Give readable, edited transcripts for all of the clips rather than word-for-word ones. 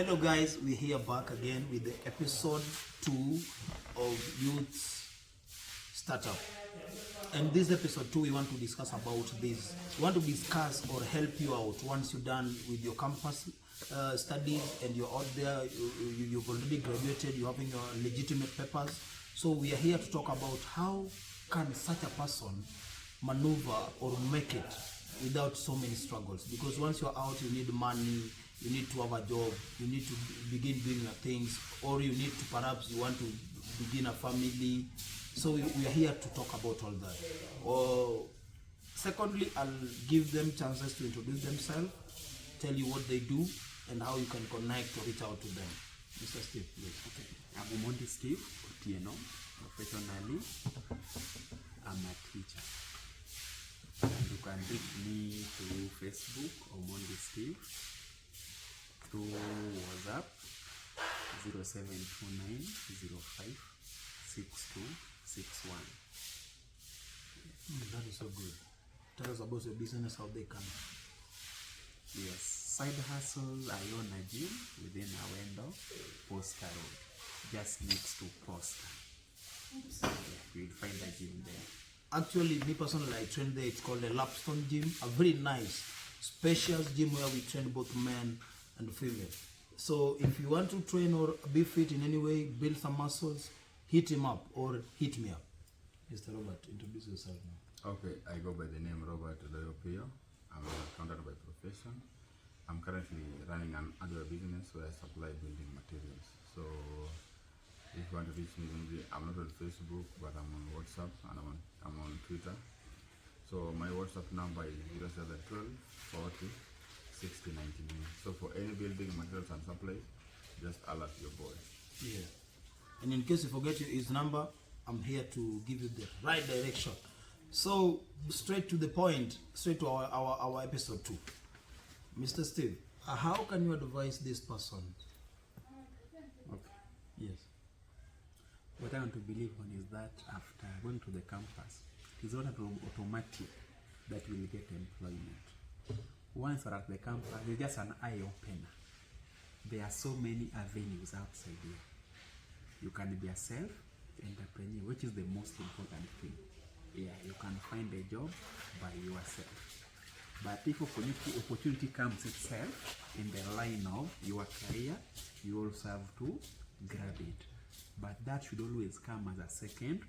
Hello guys, we're here back again with the episode 2 of Youth Startup. And this episode 2 we want to discuss about this. We want to discuss or help you out once you're done with your campus studies and you're out there, you've already graduated, you're having your legitimate papers. So we are here to talk about how can such a person maneuver or make it without so many struggles, because once you're out you need money, you need to have a job, you need to begin doing your things, or you need to, perhaps you want to begin a family. So we are here to talk about all that. Or secondly, I'll give them chances to introduce themselves, tell you what they do and how you can connect or reach out to them. Mr. Steve, please. Okay. I'm Steve Otieno. Professionally, I'm a teacher. And you can reach me through Facebook, Omondi Steve, through WhatsApp 0729056261. That is so good. Tell us about your business, how they can. Yes, side hustles. I own a gym within Awendo, Poster Road, just next to Poster. You'll find a gym there. Actually, me personally, I train there. It's called a Lapstone Gym, a very nice, spacious gym where we train both men and female. So if you want to train or be fit in any way, build some muscles, hit him up or hit me up. Mr. Robert, introduce yourself now. Okay, I go by the name Robert Doyopio. I'm an accountant by profession. I'm currently running an hardware business where I supply building materials. So if you want to reach me, maybe I'm not on Facebook, but I'm on WhatsApp and I'm on Twitter. So my WhatsApp number is 0712 40 60 99. So for any building materials and supplies, just alert your boy. Yeah. And in case you forget his number, I'm here to give you the right direction. So straight to the point, straight to our episode 2. Mr. Steve, how can you advise this person? Okay. Yes. What I want to believe on is that after going to the campus, it is not automatic that you will get employment. Once you're at the campus, it's just an eye opener. There are so many avenues outside here. You can be a self-entrepreneur, which is the most important thing. Yeah, you can find a job by yourself. But if opportunity comes itself in the line of your career, you also have to grab it. But that should always come as a second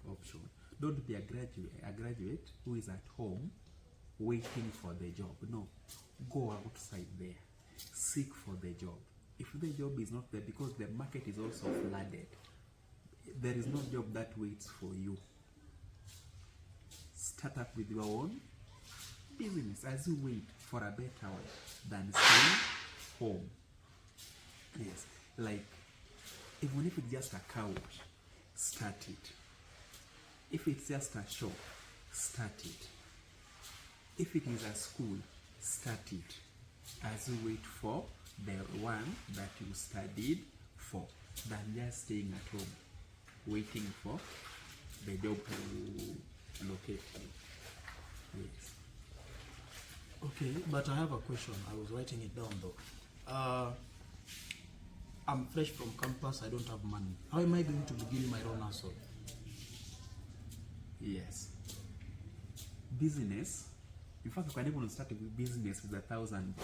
option. Don't be a graduate who is at home waiting for the job. No, go outside there, seek for the job. If the job is not there, because the market is also flooded, there is no job that waits for you. Start up with your own business as you wait for a better one than staying home. Yes, like even if it's just a couch, start it. If it's just a shop, start it. If it is a school, start it as you wait for the one that you studied for, than just staying at home waiting for the job to locate you. Yes. Okay, but I have a question. I was writing it down though. I'm fresh from campus, I don't have money. How am I going to begin my own hustle? Yes. Business, in fact, you can even start a business with 1,000,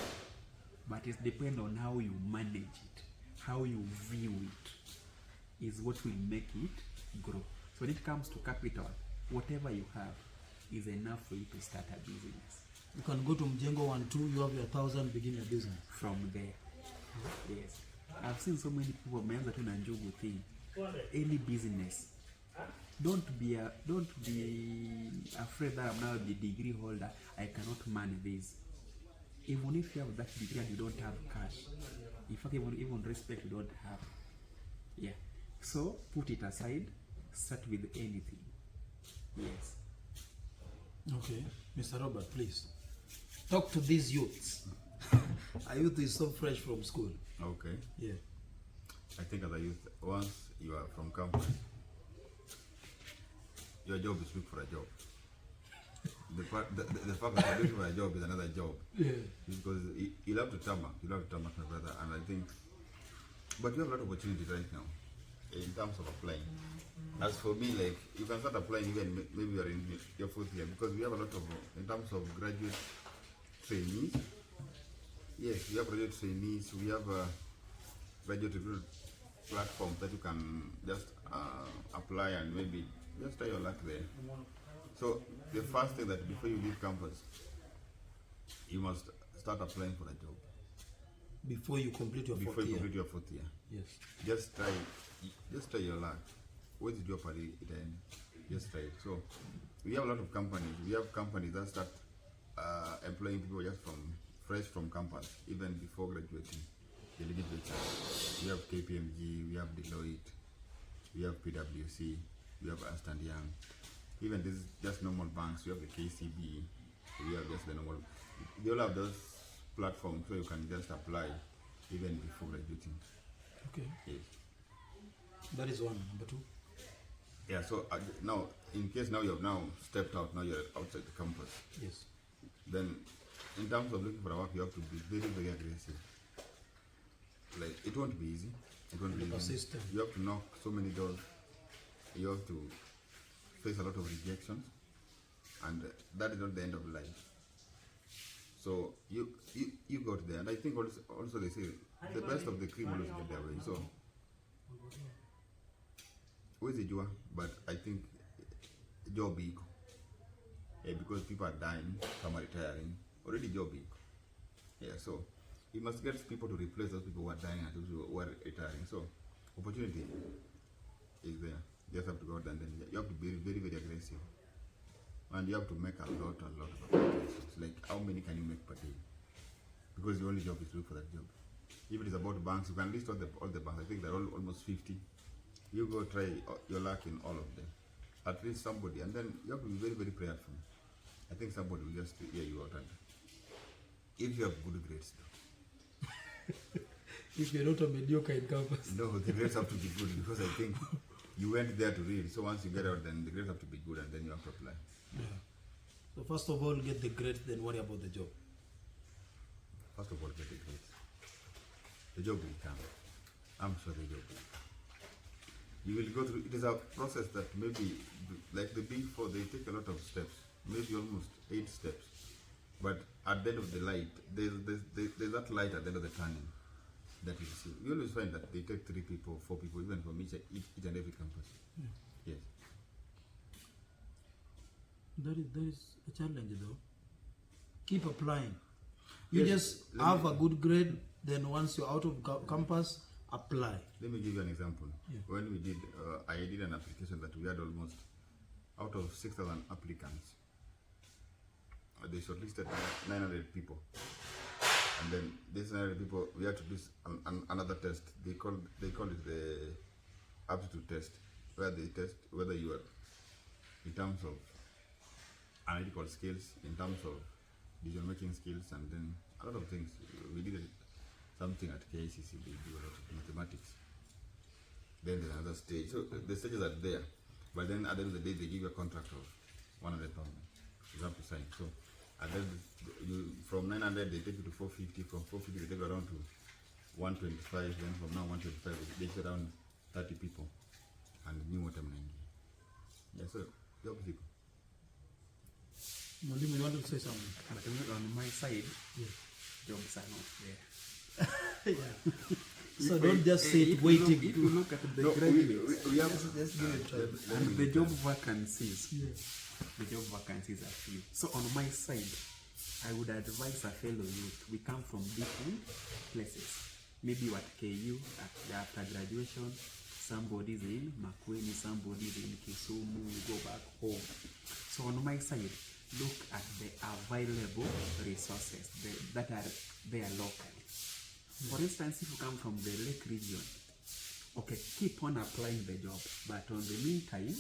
but it depends on how you manage it, how you view it, is what will make it grow. So when it comes to capital, whatever you have is enough for you to start a business. You can go to Mjengo 1-2, you have your 1,000, begin your business. From there, yes. I've seen so many people wameanza tu na njugu thing. Any business, don't be afraid that I'm now the degree holder, I cannot manage this. Even if you have that degree and you don't have cash, in fact even respect you don't have. Yeah. So put it aside, start with anything. Yes. Okay, Mr. Robert, please talk to these youths. A youth is so fresh from school. Okay. Yeah. I think as a youth, once you are from campus, your job is look for a job. The fact that looking for a job is another job. Yeah. Because you'll have to tarmac, my brother, and I think But you have a lot of opportunities right now in terms of applying. As for me, like you can start applying even maybe you're in your fourth year, because we have a lot of in terms of graduate trainees. Yes, we have graduate trainees. We have graduate recruit platforms that you can just apply and maybe just try your luck there. So the first thing that before you leave campus, you must start applying for a job. Before you complete your Before fourth you year. complete your fourth year, Yes. just try your luck. What's the job at the end? Just try it. So we have a lot of companies. We have companies that start employing people just fresh from campus, even before graduating. They did it. We have KPMG, we have Deloitte, we have PwC, we have Ernst & Young. Even this is just normal banks. We have the KCB. We have just the normal. They all have those platforms so you can just apply even before graduating. Okay. Yes. That is one. Number two. Yeah. So now, in case now you have now stepped out, now you're outside the campus. Yes. Then, in terms of looking for a work, you have to be very, very aggressive. Like it won't be easy. It won't be easy. Persistent. You have to knock so many doors. You have to face a lot of rejections, and that is not the end of life. So you got there, and I think also they say the best of the cream always get their way. So where's the joy? But I think job big, because people are dying, some are retiring. Already job big. Yeah, so you must get people to replace those people who are dying and those who are retiring. So opportunity is there. You just have to go out and then you have to be very, very aggressive. And you have to make a lot of applications. Like how many can you make per day? Because the only job is to look for that job. If it is about banks, you can list all the banks. I think they're all almost 50. You go try your luck in all of them. At least somebody, and then you have to be very, very prayerful. I think somebody will just hear you out. And if you have good grades, though. If you're not a mediocre in campus. No, the grades have to be good, because I think you went there to read. So once you get out, then the grades have to be good, and then you have to apply. Yeah. So first of all, get the grades, then worry about the job. First of all, get the grades. The job will come. I'm sure the job will come. You will go through. It is a process that maybe, like the Big Four, they take a lot of steps, maybe almost 8 steps. But at the end of the light, there's that light at the end of the tunnel that you see. You always find that they take 3 people, 4 people, even from each and every campus. Yes. That is a challenge, though. Keep applying. You Yes, just let have me- a good grade, then once you're out of campus, apply. Let me give you an example. Yeah. When we did, I did an application that we had almost out of 6,000 applicants. They shortlisted 900 people, and then these 900 people, we had to do another test. They called it the aptitude test, where they test whether you are in terms of analytical skills, in terms of decision making skills, and then a lot of things. We did something at KCC. They do a lot of mathematics. Then there's another stage. So the stages are there, but then at the end of the day, they give you a contract of 100,000. You have to sign. So, and then from 900 they take you to 450. From 450 they take you around to 125. Then from now 125 they take around 30 people, and new water mnangi. Yeah. So job people. Mwalimu, you want to say something? But on my side, Yeah. jobs are not there. Yeah. So don't just sit waiting. If you look at the No, graduates we have Just give it a try. and the job vacancies, Yeah. the job vacancies are few. So on my side, I would advise a fellow youth. We come from different places. Maybe at KU, after graduation, somebody's in Makueni, somebody's in Kisumu, we go back home. So on my side, look at the available resources that are there locally. For instance, if you come from the Lake region, okay, keep on applying the job, but on the meantime,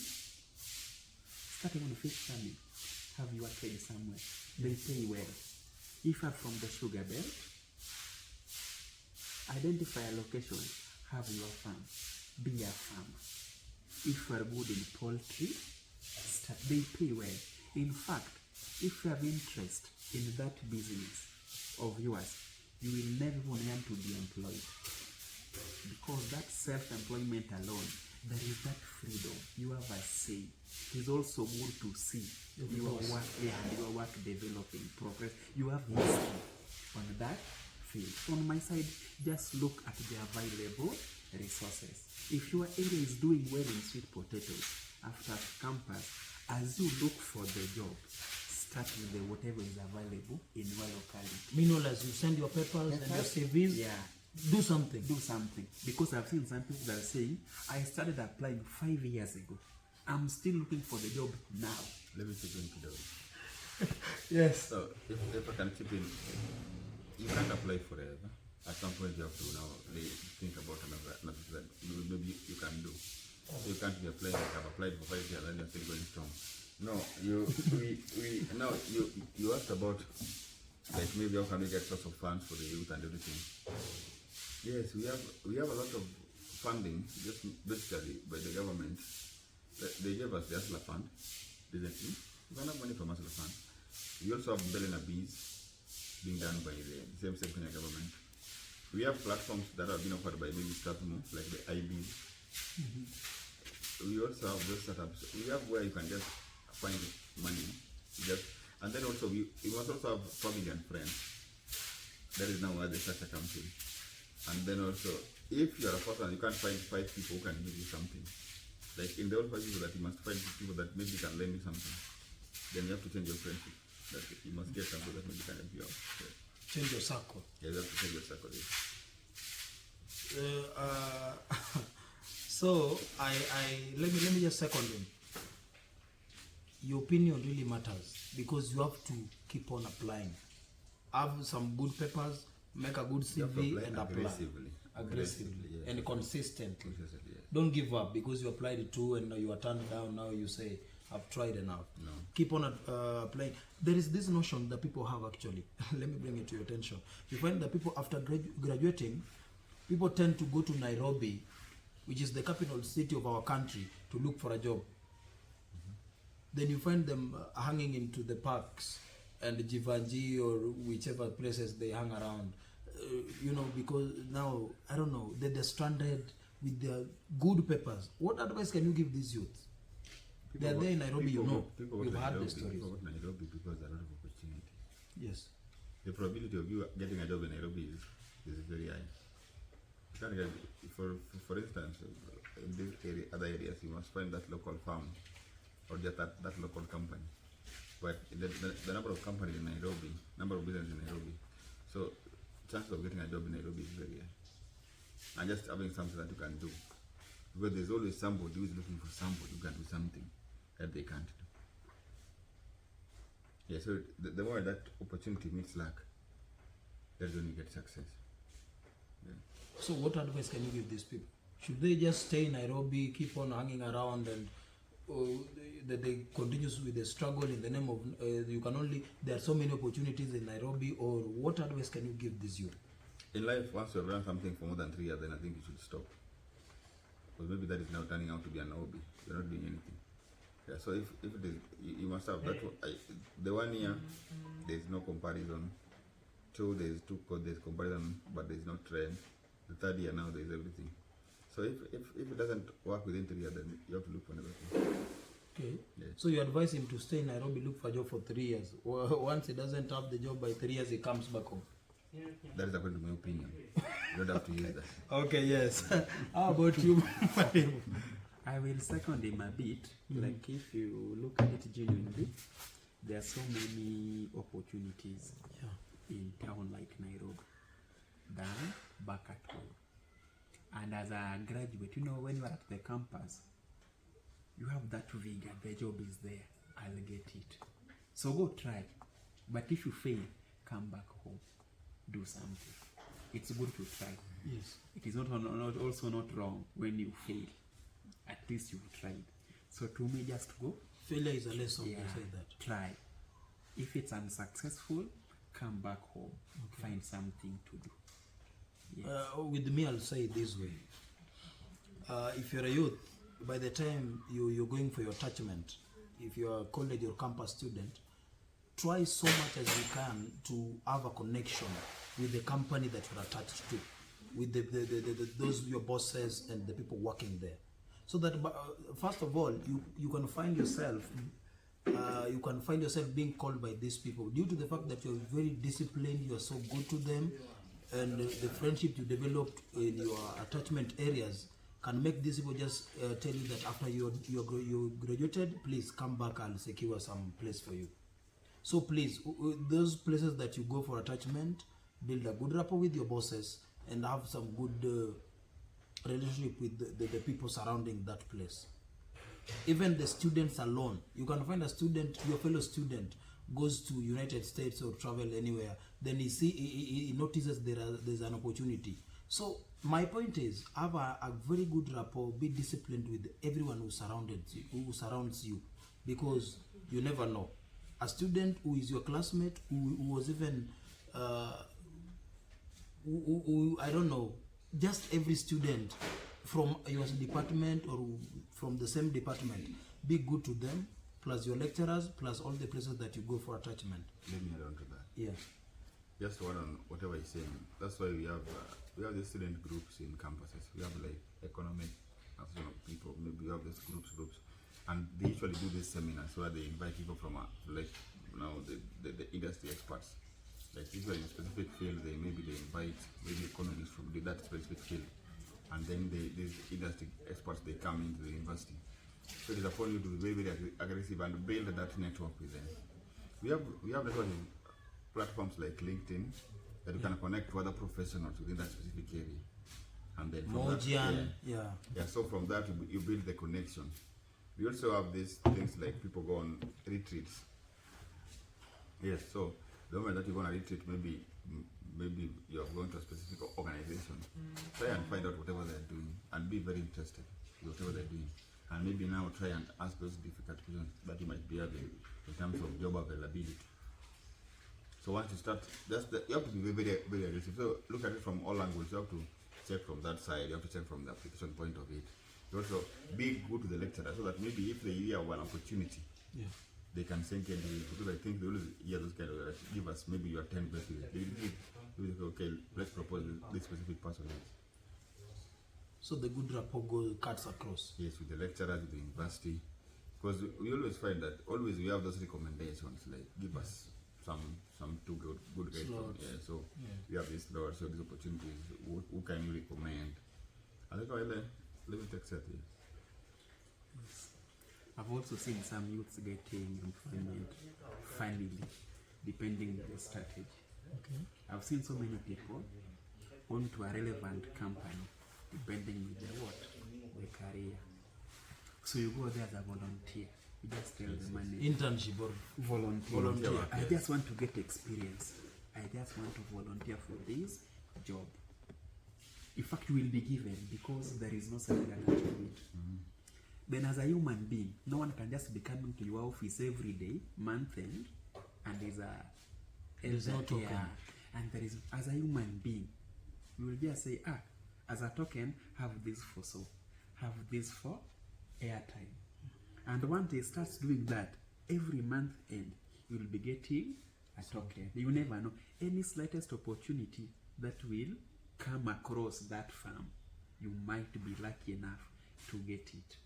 start on fish farming. Have your trade somewhere. They pay well. If you are from the sugar belt, identify a location, have your farm, be a farmer. If you are good in poultry, start. They pay well. In fact, if you have interest in that business of yours, you will never want to be employed. because that self-employment alone, there is that freedom. You have a say. It's also good to see your work, your work developing progress. You have history on that field. On my side, just look at the available resources. If your area is doing well in sweet potatoes after campus, as you look for the job, start with the whatever is available in your locality. Meanwhile, as you send your papers and your CVs, do something. Do something. Because I've seen some people that are saying, I started applying 5 years ago. I'm still looking for the job now. Let me chip in to the Yes. So if I can chip in, you can't apply forever. At some point you have to now think about another thing maybe you can do. So you can't be applying like I've applied for 5 years and you're still going strong. No, you asked about like maybe how can we get lots of funds for the youth and everything. Yes, we have a lot of funding just basically by the government. They gave us the Hustler Fund recently. We can have money from Hustler Fund. We also have Belena Bees being done by the same Kenya government. We have platforms that have been offered by maybe Strathmore, like the IBs. We also have those startups. We have where you can just find money. And then also we must also have family and friends. That is now where the structure comes in. And then also, if you are a person, you can't find 5 people who can give you something. Like in the old 5 people that you must find people that maybe can lend you something. Then you have to change your friendship. That you must get something that maybe can help you out. Yeah. Change your circle. Yeah, you have to change your circle. So let me just second him. Your opinion really matters because you have to keep on applying. Have some good papers, make a good CV and apply aggressively yes. And consistently. Yes. Don't give up because you applied it too and you are turned down. Now you say I've tried enough. No. Keep on applying. There is this notion that people have actually. Let me bring it to your attention. You find that people after graduating, people tend to go to Nairobi, which is the capital city of our country, to look for a job. Then you find them hanging into the parks and Jivanji or whichever places they hang around. Because now, I don't know, they're stranded with their good papers. What advice can you give these youth? They're there in Nairobi, you've heard the stories. People go to Nairobi because there are a lot of opportunities. Yes. The probability of you getting a job in Nairobi is very high. You can't get, for instance, in this area, other areas, you must find that local farm or just that local company. But the number of companies in Nairobi, number of businesses in Nairobi, so chances of getting a job in Nairobi is very high. And just having something that you can do. Because there's always somebody who is looking for somebody who can do something that they can't do. Yeah, so the more that opportunity meets luck, that's when you get success. Yeah. So what advice can you give these people? Should they just stay in Nairobi, keep on hanging around and they continue with the struggle in the name of there are so many opportunities in Nairobi, or what advice can you give this youth? In life, once you have done something for more than 3 years, then I think you should stop. Because maybe that is now turning out to be an hobby. You're not doing anything. Yeah, so if it is, you must have that. The 1 year, there's no comparison. 2, there's comparison, but there's no trend. The 3rd year now, there's everything. So if it doesn't work within 3 years, then you have to look for another thing. Okay. Yes. So you advise him to stay in Nairobi, look for a job for 3 years. Once he doesn't have the job by 3 years, he comes back home. That is according to my opinion. You don't have to use that. Okay, yes. How about you? I will second him a bit. Like if you look at it genuinely, there are so many opportunities in town like Nairobi than back at home. And as a graduate, when you are at the campus, you have that vigor, the job is there, I'll get it. So go try. But if you fail, come back home, do something. It's good to try. Yes. It is also not wrong when you fail. At least you've tried. So to me, just go. Failure is a lesson, you say that. Try. If it's unsuccessful, come back home. Find something to do. Yes. With me, I'll say it this way. If you're a youth, by the time you're going for your attachment, if you're a college or campus student, try so much as you can to have a connection with the company that you're attached to. with those your bosses and the people working there, so that first of all you can find yourself being called by these people due to the fact that you're very disciplined, you're so good to them, and the friendship you developed in your attachment areas can make these people just tell you that after you graduated, please come back, I'll secure some place for you. So please, those places that you go for attachment, build a good rapport with your bosses and have some good relationship with the people surrounding that place. Even the students alone, you can find a student, your fellow student goes to United States or travel anywhere, then he notices there's an opportunity. So my point is, have a very good rapport, be disciplined with everyone who surrounds you, because you never know. A student who is your classmate, who was even who I don't know, just every student from your department or from the same department, be good to them, plus your lecturers, plus all the places that you go for attachment. Let me add on to that. Yeah. Just one on whatever he's saying. That's why we have the student groups in campuses. We have like economic people. Maybe we have these groups, and they usually do these seminars where they invite people from the industry experts. Like usually in specific field, they invite maybe economists from that specific field, and then these industry experts, they come into the university. So it is upon you to be very, very aggressive and build that network with them. We have networking platforms like LinkedIn that you can connect to other professionals within that specific area, and then from that, so from that you build the connection. We also have these things like people go on retreats. Yes, so the moment that you go on a retreat, maybe you're going to a specific organization, try and find out whatever they're doing and be very interested in whatever they're doing, and maybe now try and ask those difficult questions that you might be having in terms of job availability. So once you start, you have to be very, very aggressive. So look at it from all angles. You have to check from that side. You have to check from the application point of it. You also be good to the lecturer, so that maybe if they hear one opportunity, they can sink in. Because I think they always hear those kind of give us maybe your 10 best. They will okay, let's propose this specific person. So the good rapport cuts across. Yes, with the lecturers, with the university, because we always find that we have those recommendations, like give us some two good guys from here. So we have this slots, so these opportunities. Who can you recommend? I think let me take that here. I've also seen some youths getting employment finally, depending on the strategy. Okay. I've seen so many people onto a relevant company, depending with their career. So you go there as a volunteer. You just tell the manager. Internship or volunteer. I just want to get experience. I just want to volunteer for this job. In fact, you will be given because there is no salary attached to it. Then as a human being, no one can just be coming to your office every day, month end, and there's no token. And there is, as a human being, you will just say, as a token, have this for so, have this for airtime. And once they start doing that, every month end, you will be getting a token. You never know. Any slightest opportunity that will come across that farm, you might be lucky enough to get it.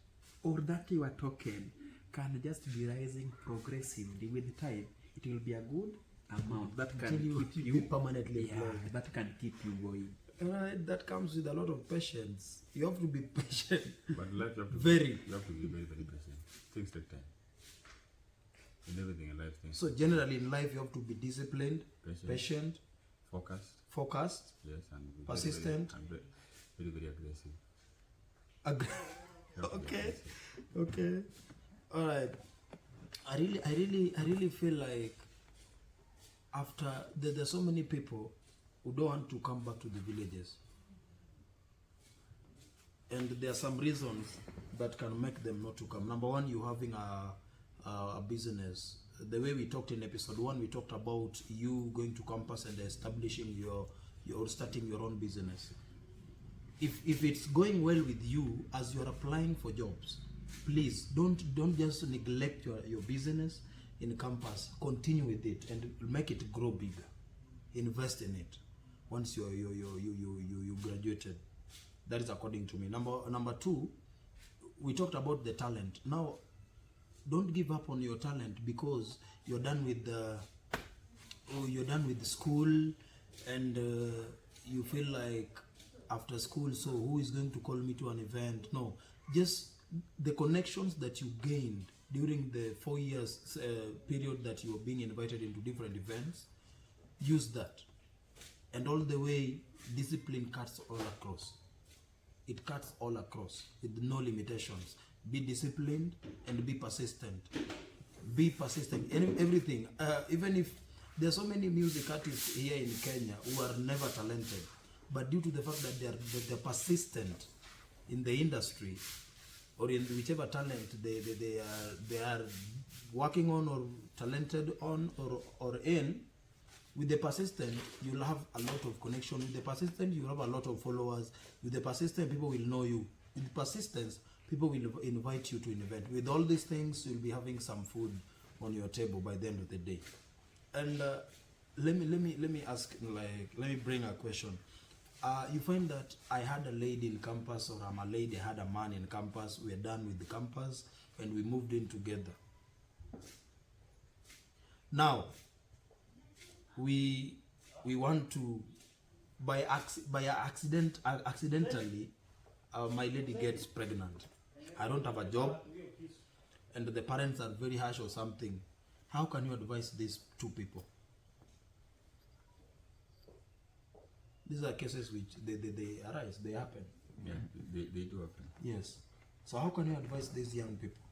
Or that your token can just be rising progressively with time. It will be a good amount that can keep you permanently employed. That can keep you going. That comes with a lot of patience. You have to be patient. But life, you have to very. You have to be very, very patient. Things take time. In everything in life, So generally in life, you have to be disciplined, patient, focused, yes, and persistent, very, very aggressive. Okay. All right. I really feel like after there's so many people who don't want to come back to the villages, and there are some reasons that can make them not to come. Number one, you having a business. The way we talked in episode 1, we talked about you going to campus and establishing your starting your own business. If it's going well with you as you're applying for jobs, please don't just neglect your business in campus. Continue with it and make it grow bigger. Invest in it. Once you graduate. graduated. That is according to me. Number two, we talked about the talent. Now, don't give up on your talent because you're done with the school, and you feel like after school, so who is going to call me to an event? No, just the connections that you gained during the 4 years period that you were being invited into different events, use that. And all the way, discipline cuts all across. It cuts all across with no limitations. Be disciplined and be persistent. Be persistent in everything. Even if there are so many music artists here in Kenya who are never talented, but due to the fact that they're persistent in the industry or in whichever talent they are working on or talented on or in, with the persistent, you'll have a lot of connection. With the persistent, you'll have a lot of followers. With the persistent, people will know you. With persistence, people will invite you to an event. With all these things, you'll be having some food on your table by the end of the day. And let me ask, let me bring a question. You find that I had a lady in campus, or I'm a lady, I had a man in campus. We're done with the campus, and we moved in together. Now, we want to, accidentally, my lady gets pregnant. I don't have a job, and the parents are very harsh or something. How can you advise these two people? These are cases which they arise, they happen. Yeah, they do happen. Yes. So how can you advise these young people?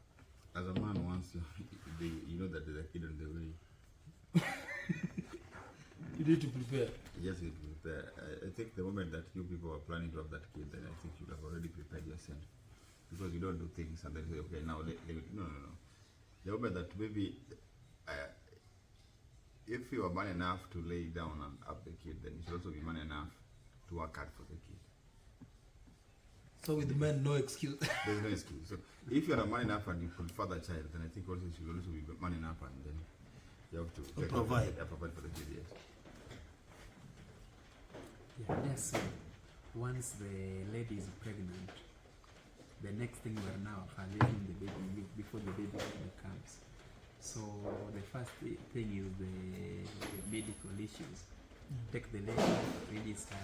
As a man, once you know that there's a kid on the way, you need to prepare. yes, you prepare. I think the moment that you people are planning to have that kid, then I think you have already prepared yourself. Because you don't do things and then say, okay, now let me. No. The moment that maybe, if you are man enough to lay down and have the kid, then you should also be man enough to work hard for the kid. So with men, no excuse. There's no excuse. So if you are a man enough and you prefer the child, then I think also you should also be man enough and then you have to provide for the kid, yes. Yeah, yes. Once the lady is pregnant, the next thing we are now evaluating the baby before the baby comes. So the first thing is the medical issues. Take the lady, register.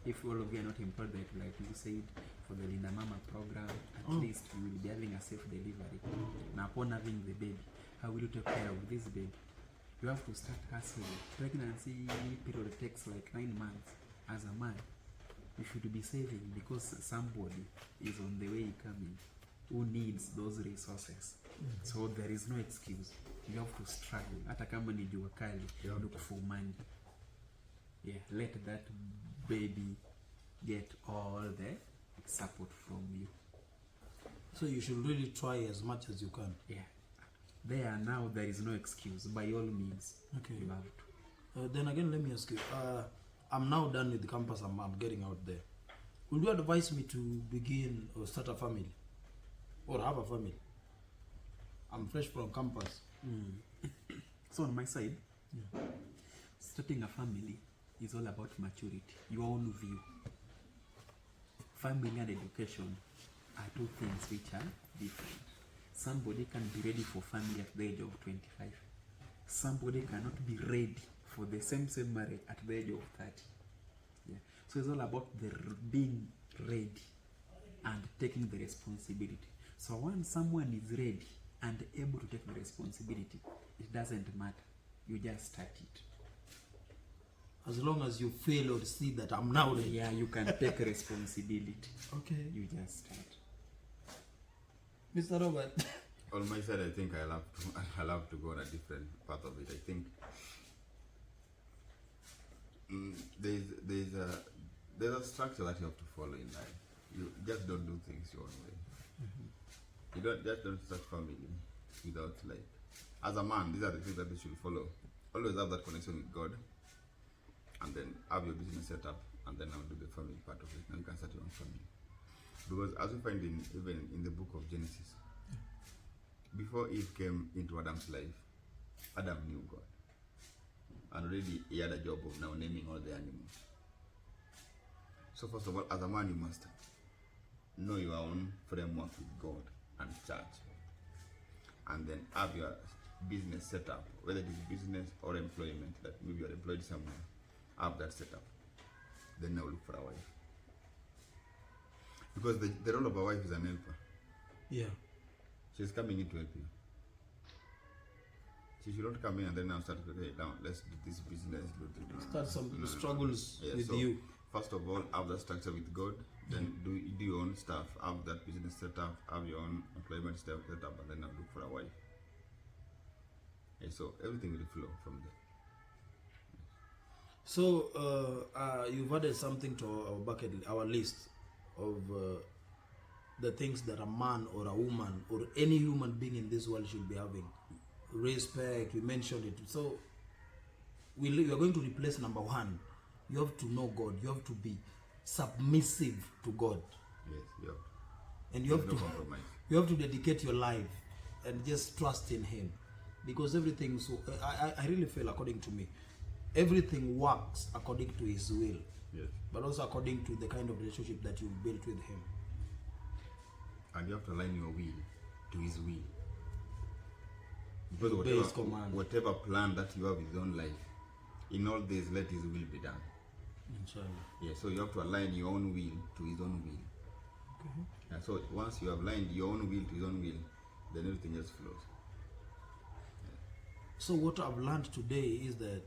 If all of you are not employed, like you said, for the Linda Mama program, at least you will be having a safe delivery. Now, upon having the baby, how will you take care of this baby? You have to start hustling. Pregnancy period takes like 9 months. As a man, you should be saving because somebody is on the way coming who needs those resources. So there is no excuse. You have to struggle. Hata kama ni jua kali, look for money. Yeah, let that baby get all the support from you. So you should really try as much as you can. Yeah. There is no excuse. By all means, okay. You have to. Then again, let me ask you. I'm now done with the campus. I'm getting out there. Would you advise me to begin or start a family, or have a family? I'm fresh from campus. So on my side, starting a family is all about maturity, your own view. Family and education are two things which are different. Somebody can be ready for family at the age of 25. Somebody cannot be ready for the same marriage at the age of 30. Yeah. So it's all about being ready and taking the responsibility. So once someone is ready and able to take the responsibility, it doesn't matter. You just start it. As long as you fail or see that I'm now ready. Yeah, you can take responsibility. Okay. You just start. Mr. Robert. On my side, I think I'll have to go on a different path of it. I think there's a structure that you have to follow in life. You just don't do things your own way. You don't start family without, like, as a man, these are the things that you should follow. Always have that connection with God, and then have your business set up, and then I'll do the family part of it. Now you can start your own family. Because as we find even in the book of Genesis, before Eve came into Adam's life, Adam knew God. And already he had a job of now naming all the animals. So first of all, as a man, you must know your own framework with God and church, and then have your business set up, whether it is business or employment, that maybe you're employed somewhere, have that set up. Then now look for a wife. Because the role of a wife is an helper. Yeah. She's coming in to help you. She should not come in and then now start, okay, now let's do this business. Start some struggles Yeah, with so you. first of all, have that structure with God. Then do your own stuff. Have that business set up. Have your own employment stuff set up, and then now look for a wife. Yeah, so everything will flow from there. So you've added something to our list of the things that a man or a woman or any human being in this world should be having. Respect, we mentioned it. So we are going to replace number one. You have to know God. You have to be submissive to God. Yes, yeah. And you have There's to no compromise. you have to dedicate your life and just trust in Him, because everything. So I really feel, according to me, everything works according to His will, Yes. but also according to the kind of relationship that you've built with Him. And you have to align your will to His will. Because Obey His command. whatever plan that you have in your own life, in all this, let His will be done. Inshallah. Yeah, so you have to align your own will to His own will. Okay. And so once you have aligned your own will to His own will, then everything else flows. So what I've learned today is that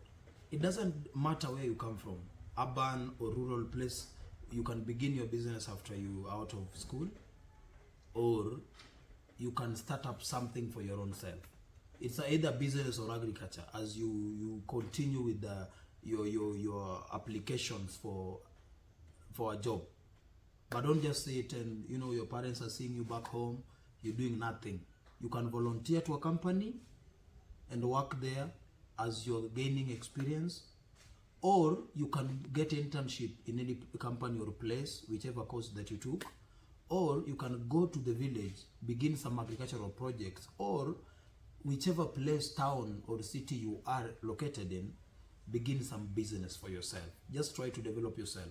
it doesn't matter where you come from, urban or rural place. You can begin your business after you are out of school, or you can start up something for your own self. It's either business or agriculture. As you continue with your applications for a job, but don't just say it and your parents are seeing you back home, you're doing nothing. You can volunteer to a company and work there as you're gaining experience, or you can get internship in any company or place, whichever course that you took, or you can go to the village, begin some agricultural projects, or whichever place, town or city you are located in, begin some business for yourself. Just try to develop yourself.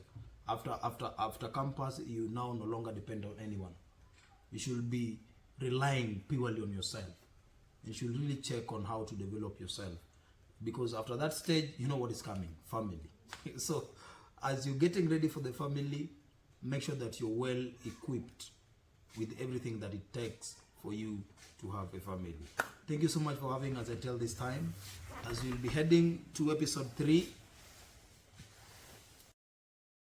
After campus, you now no longer depend on anyone. You should be relying purely on yourself. You should really check on how to develop yourself, because after that stage, you know what is coming: family. So as you're getting ready for the family, make sure that you're well equipped with everything that it takes for you to have a family. Thank you so much for having us until this time, as we'll be heading to episode 3